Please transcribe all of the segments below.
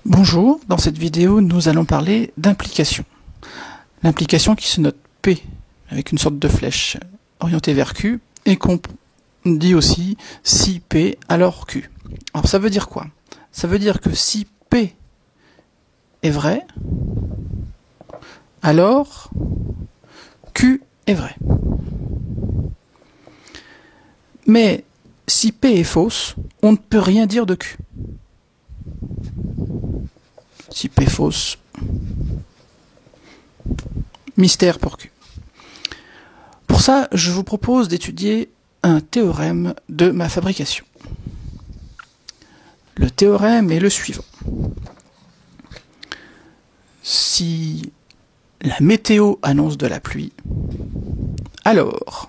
Bonjour, dans cette vidéo nous allons parler d'implication. L'implication qui se note P avec une sorte de flèche orientée vers Q et qu'on dit aussi si P alors Q. Alors ça veut dire quoi? Ça veut dire que si P est vrai, alors Q est vrai. Mais si P est fausse, on ne peut rien dire de Q. Si P est fausse, mystère pour Q. Pour ça, je vous propose d'étudier un théorème de ma fabrication. Le théorème est le suivant. Si la météo annonce de la pluie, alors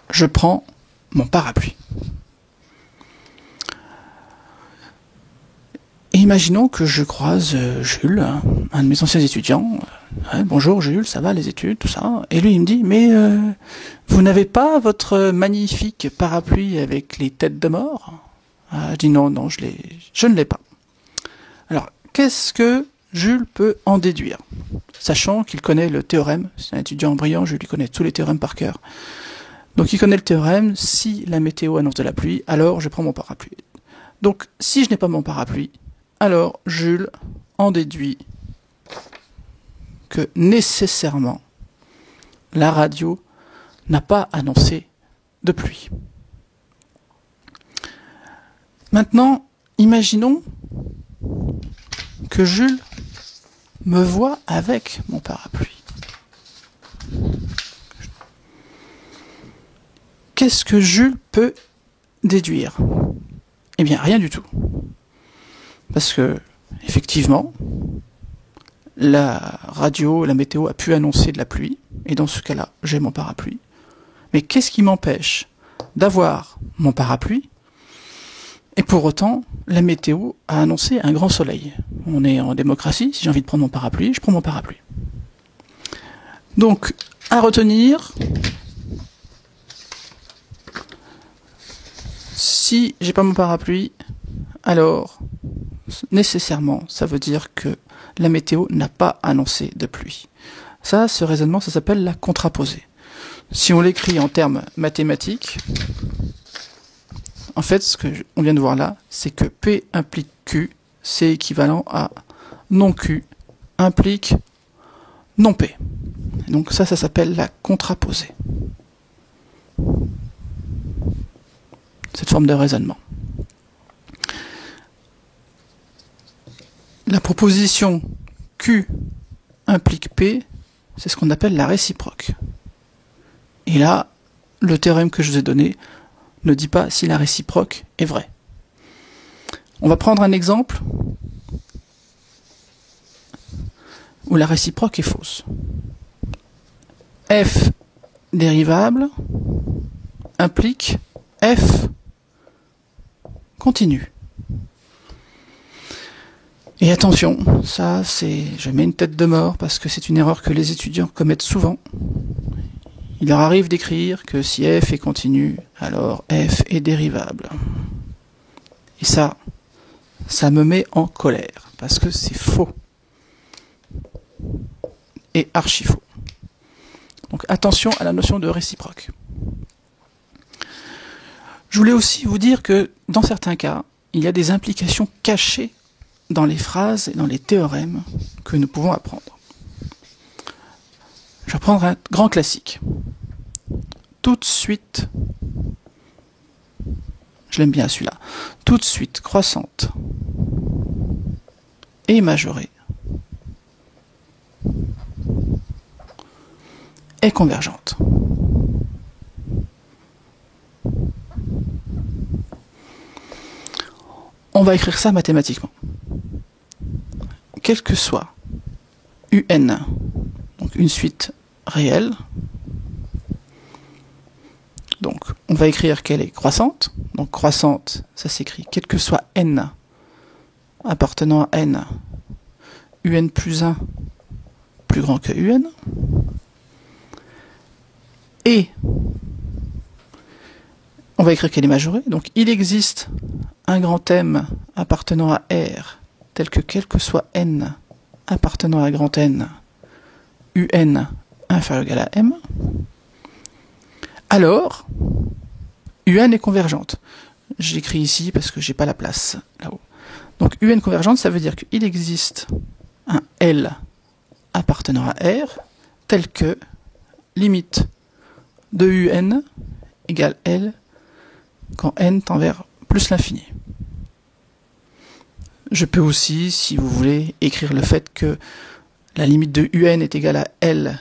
je prends mon parapluie. Et imaginons que je croise Jules, un de mes anciens étudiants. Bonjour Jules, ça va les études, tout ça. Et lui il me dit, mais vous n'avez pas votre magnifique parapluie avec les têtes de mort? Je dis non, je ne l'ai pas. Alors, qu'est-ce que Jules peut en déduire? Sachant qu'il connaît le théorème, c'est un étudiant brillant, je lui connais tous les théorèmes par cœur. Donc il connaît le théorème, si la météo annonce de la pluie, alors je prends mon parapluie. Donc si je n'ai pas mon parapluie, alors Jules en déduit que nécessairement la radio n'a pas annoncé de pluie. Maintenant, imaginons que Jules me voit avec mon parapluie. Qu'est-ce que Jules peut déduire? Eh bien, rien du tout. Parce que, effectivement, la radio, la météo a pu annoncer de la pluie, et dans ce cas-là, j'ai mon parapluie. Mais qu'est-ce qui m'empêche d'avoir mon parapluie? Et pour autant, la météo a annoncé un grand soleil. On est en démocratie, si j'ai envie de prendre mon parapluie, je prends mon parapluie. Donc, à retenir, si j'ai pas mon parapluie, alors nécessairement, ça veut dire que la météo n'a pas annoncé de pluie. Ça, ce raisonnement, ça s'appelle la contraposée. Si on l'écrit en termes mathématiques, en fait, ce qu'on vient de voir là, c'est que P implique Q, c'est équivalent à non Q implique non P. Et donc ça s'appelle la contraposée. Cette forme de raisonnement. La proposition Q implique P, c'est ce qu'on appelle la réciproque. Et là, le théorème que je vous ai donné ne dit pas si la réciproque est vraie. On va prendre un exemple où la réciproque est fausse. F dérivable implique F continue. Et attention, ça je mets une tête de mort parce que c'est une erreur que les étudiants commettent souvent. Il leur arrive d'écrire que si f est continu, alors f est dérivable. Et ça me met en colère parce que c'est faux. Et archi faux. Donc attention à la notion de réciproque. Je voulais aussi vous dire que dans certains cas, il y a des implications cachées dans les phrases et dans les théorèmes que nous pouvons apprendre. Je vais prendre un grand classique. Toute suite, je l'aime bien celui-là, toute suite croissante et majorée est convergente. On va écrire ça mathématiquement. Quel que soit UN, donc une suite réelle, donc on va écrire qu'elle est croissante, donc croissante, ça s'écrit quel que soit N appartenant à N, UN plus 1 plus grand que UN, et on va écrire qu'elle est majorée, donc il existe un grand M appartenant à R, tel que quel que soit N appartenant à grand N, UN inférieur ou égal à M, alors UN est convergente. J'écris ici parce que j'ai pas la place là-haut. Donc UN convergente, ça veut dire qu'il existe un L appartenant à R, tel que limite de UN égale L quand N tend vers plus l'infini. Je peux aussi, si vous voulez, écrire le fait que la limite de UN est égale à L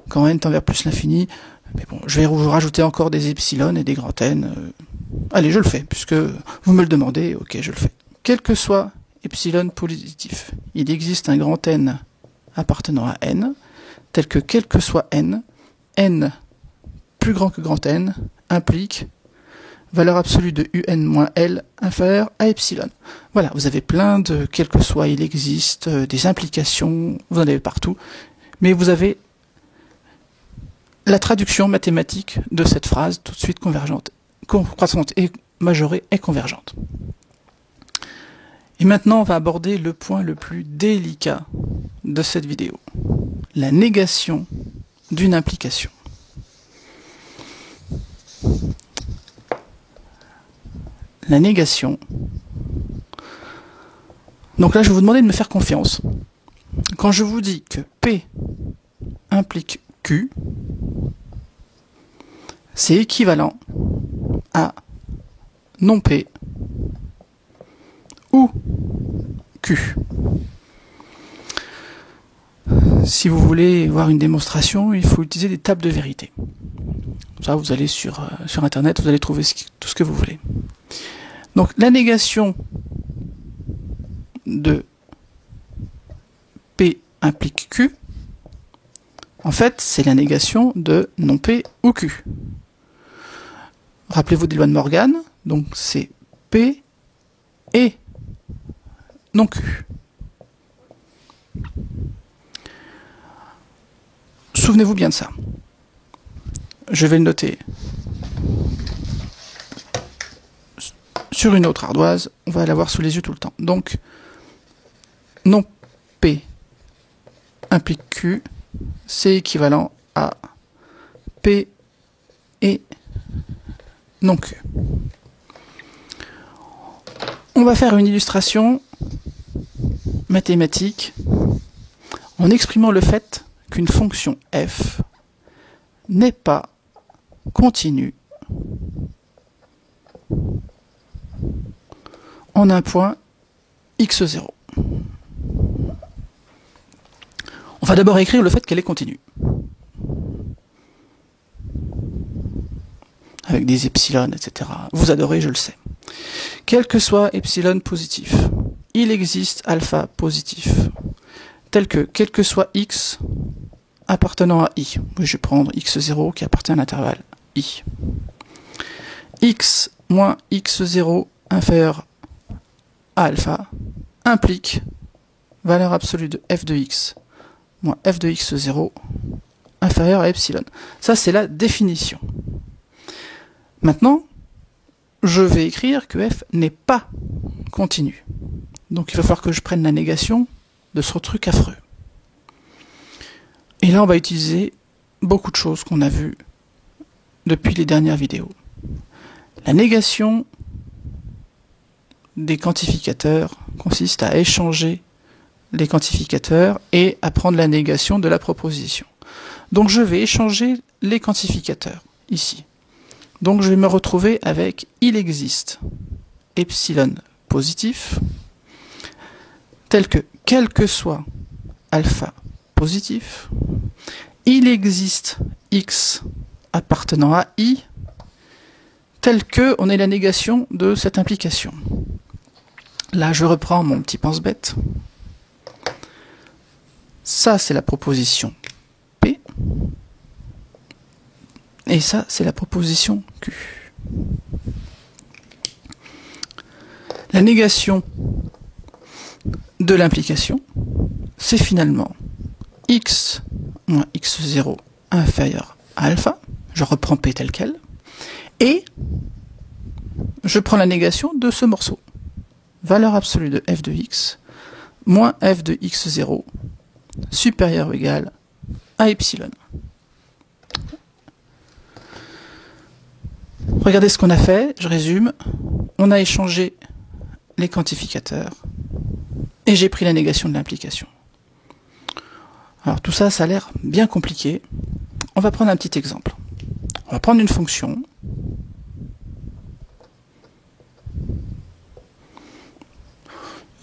quand N tend vers plus l'infini. Mais bon, je vais vous rajouter encore des epsilon et des grands N. Allez, je le fais, puisque vous me le demandez, ok, je le fais. Quel que soit epsilon positif, il existe un grand N appartenant à N, tel que quel que soit N, N plus grand que grand N implique valeur absolue de UN moins L inférieure à epsilon. Voilà, vous avez plein de quel que soit, il existe, des implications, vous en avez partout, mais vous avez la traduction mathématique de cette phrase tout de suite convergente, croissante et majorée et convergente. Et maintenant, on va aborder le point le plus délicat de cette vidéo, la négation d'une implication. La négation. Donc là, je vais vous demander de me faire confiance. Quand je vous dis que P implique Q, c'est équivalent à non P ou Q. Si vous voulez voir une démonstration, il faut utiliser des tables de vérité. Ça, vous allez sur Internet, vous allez trouver tout ce que vous voulez. Donc, la négation de P implique Q, en fait, c'est la négation de non P ou Q. Rappelez-vous des lois de Morgan, donc c'est P et non Q. Souvenez-vous bien de ça. Je vais le noter sur une autre ardoise, on va l'avoir sous les yeux tout le temps. Donc, non P implique Q, c'est équivalent à P et non Q. On va faire une illustration mathématique en exprimant le fait qu'une fonction f n'est pas continue en un point x0. On va d'abord écrire le fait qu'elle est continue. Avec des epsilon, etc. Vous adorez, je le sais. Quel que soit epsilon positif, il existe alpha positif, tel que quel que soit x appartenant à i. Je vais prendre x0 qui appartient à l'intervalle i. X moins x0 inférieur à alpha implique valeur absolue de f de x moins f de x0 inférieur à epsilon. Ça, c'est la définition. Maintenant, je vais écrire que f n'est pas continu. Donc il va falloir que je prenne la négation de ce truc affreux. Et là, on va utiliser beaucoup de choses qu'on a vues depuis les dernières vidéos. La négation des quantificateurs consiste à échanger les quantificateurs et à prendre la négation de la proposition. Donc je vais échanger les quantificateurs ici. Donc je vais me retrouver avec il existe epsilon positif tel que quel que soit alpha positif, il existe x appartenant à i tel que on est la négation de cette implication. Là, je reprends mon petit pense-bête. Ça, c'est la proposition P. Et ça, c'est la proposition Q. La négation de l'implication, c'est finalement x moins x0 inférieur à alpha. Je reprends P tel quel. Et je prends la négation de ce morceau. valeur absolue de f de x moins f de x0 supérieur ou égal à epsilon. Regardez ce qu'on a fait, je résume. On a échangé les quantificateurs et j'ai pris la négation de l'implication. Alors tout ça, ça a l'air bien compliqué. On va prendre un petit exemple. On va prendre une fonction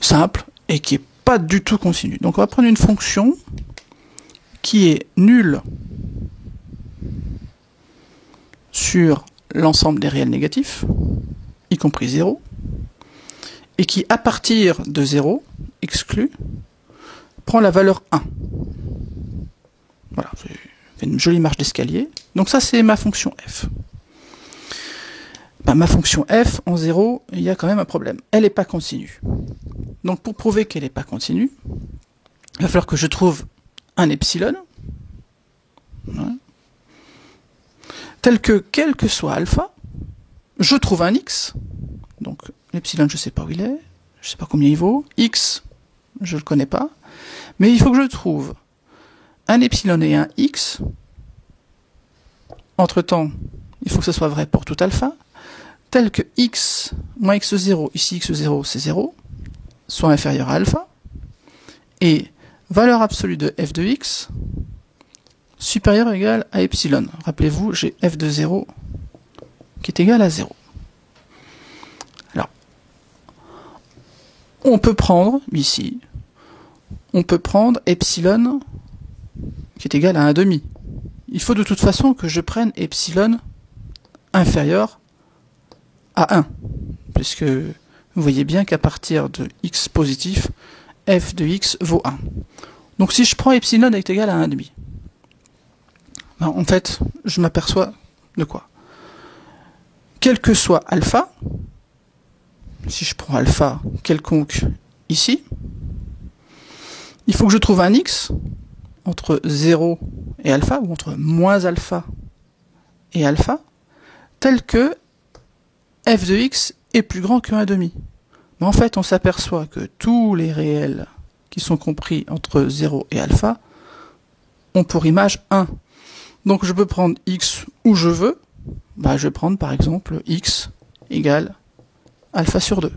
simple et qui n'est pas du tout continue. Donc on va prendre une fonction qui est nulle sur l'ensemble des réels négatifs, y compris 0, et qui, à partir de 0, exclu, prend la valeur 1. Voilà, j'ai fait une jolie marche d'escalier. Donc ça, c'est ma fonction f. Ben, ma fonction f, en 0, il y a quand même un problème. Elle n'est pas continue. Donc pour prouver qu'elle n'est pas continue, il va falloir que je trouve un epsilon, ouais, tel que, quel que soit alpha, je trouve un x, donc l'epsilon je ne sais pas où il est, je ne sais pas combien il vaut, x, je ne le connais pas, mais il faut que je trouve un epsilon et un x, entre-temps, il faut que ce soit vrai pour tout alpha, tel que x moins x0, ici x0 c'est 0, soit inférieur à alpha, et valeur absolue de f de x supérieure ou égale à epsilon. Rappelez-vous, j'ai f de 0 qui est égal à 0. Alors, on peut prendre, ici, on peut prendre epsilon qui est égal à 1,5. Il faut de toute façon que je prenne epsilon inférieur à 1, puisque vous voyez bien qu'à partir de x positif, f de x vaut 1. Donc si je prends epsilon est égal à 1,5, ben, en fait, je m'aperçois de quoi? Quel que soit alpha, si je prends alpha quelconque ici, il faut que je trouve un x entre 0 et alpha, ou entre moins alpha et alpha, tel que f de x est plus grand que 1,5. Mais en fait, on s'aperçoit que tous les réels qui sont compris entre 0 et alpha ont pour image 1. Donc je peux prendre x où je veux. Bah, je vais prendre par exemple x égale alpha sur 2.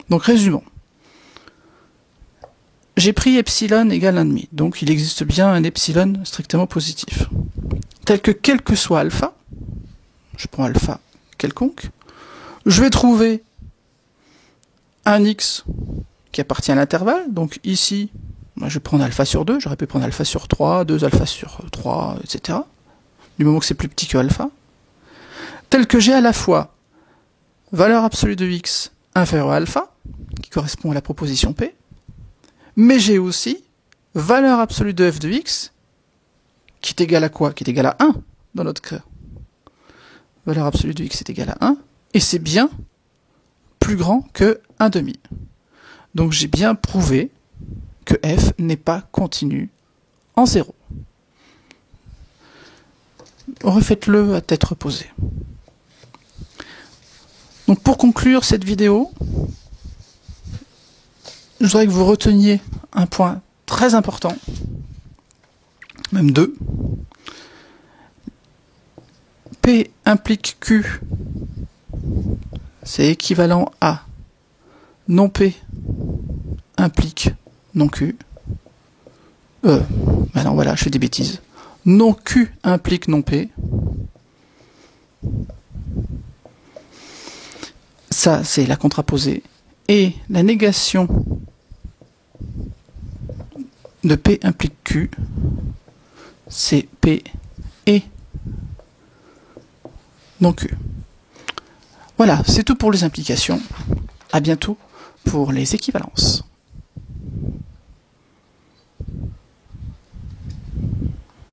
Donc résumons. J'ai pris epsilon égale 1,5. Donc il existe bien un epsilon strictement positif. Tel que quel que soit alpha, je prends alpha quelconque, je vais trouver un x qui appartient à l'intervalle. Donc ici, je vais prendre alpha sur 2, j'aurais pu prendre alpha sur 3, 2 alpha sur 3, etc. Du moment que c'est plus petit que alpha. Tel que j'ai à la fois valeur absolue de x inférieure à alpha, qui correspond à la proposition P, mais j'ai aussi valeur absolue de f de x, qui est égale à quoi? Qui est égale à 1 dans notre cas. Valeur absolue de x est égale à 1, et c'est bien plus grand que 1,5. Donc j'ai bien prouvé que f n'est pas continu en 0. Refaites-le à tête reposée. Donc pour conclure cette vidéo, je voudrais que vous reteniez un point très important, même deux. P implique Q, c'est équivalent à non P implique non Q. Maintenant voilà, je fais des bêtises. Non Q implique non P. Ça, c'est la contraposée. Et la négation de P implique Q, c'est P et non Q. Voilà, c'est tout pour les implications. À bientôt pour les équivalences.